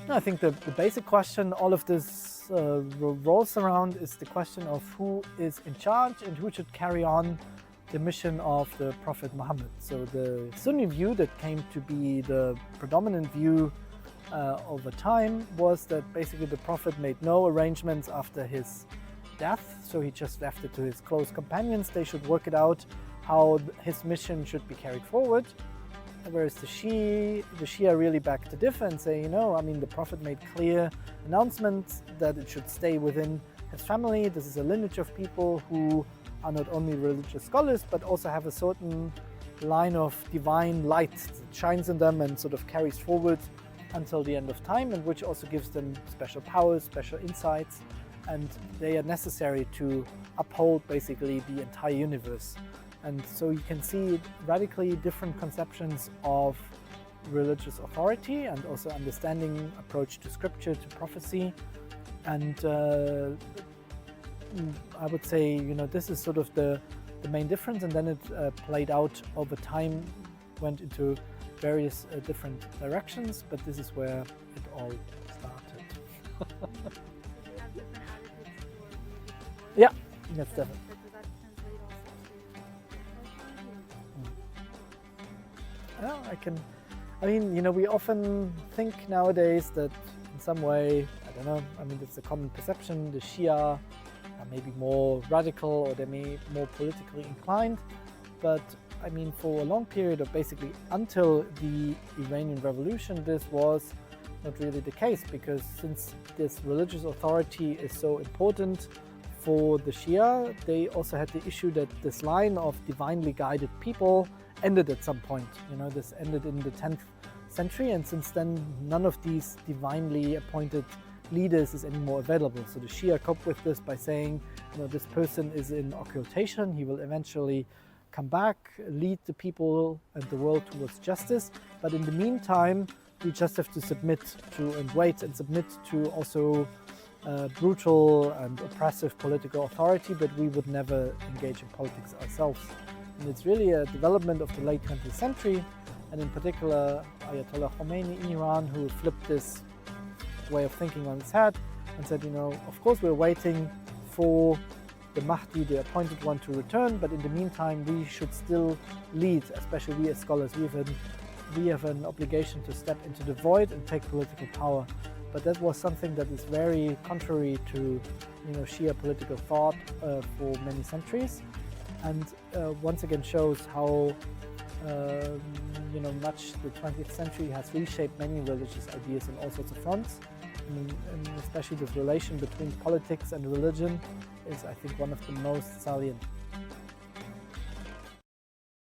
No, I think the basic question all of this revolves around is the question of who is in charge and who should carry on the mission of the Prophet Muhammad. So the Sunni view that came to be the predominant view over time was that basically the Prophet made no arrangements after his death, so he just left it to his close companions. They should work it out how his mission should be carried forward. Whereas the Shia really back to differ and say, the Prophet made clear announcements that it should stay within his family. This is a lineage of people who are not only religious scholars, but also have a certain line of divine light that shines in them and sort of carries forward until the end of time, and which also gives them special powers, special insights, and they are necessary to uphold basically the entire universe. And so you can see radically different conceptions of religious authority and also understanding approach to scripture, to prophecy. And I would say, this is sort of the main difference. And then it played out over time, went into various different directions, but this is where it all started. Yeah, that's definitely. Yeah, we often think nowadays that in some way, it's a common perception, the Shia are maybe more radical or they may be more politically inclined. But for a long period of basically until the Iranian Revolution, this was not really the case, because since this religious authority is so important for the Shia, they also had the issue that this line of divinely guided people ended at some point. This ended in the 10th century, and since then none of these divinely appointed leaders is anymore available. So the Shia cope with this by saying, this person is in occultation, he will eventually come back, lead the people and the world towards justice, but in the meantime we just have to submit to and wait and submit to also brutal and oppressive political authority, but we would never engage in politics ourselves. And it's really a development of the late 20th century, and in particular Ayatollah Khomeini in Iran, who flipped this way of thinking on its head and said, of course we're waiting for the Mahdi, the appointed one, to return, but in the meantime we should still lead, especially we as scholars. We have an obligation to step into the void and take political power. But that was something that is very contrary to Shia political thought for many centuries, and once again shows how much the 20th century has reshaped many religious ideas on all sorts of fronts. And especially this relation between politics and religion is, I think, one of the most salient.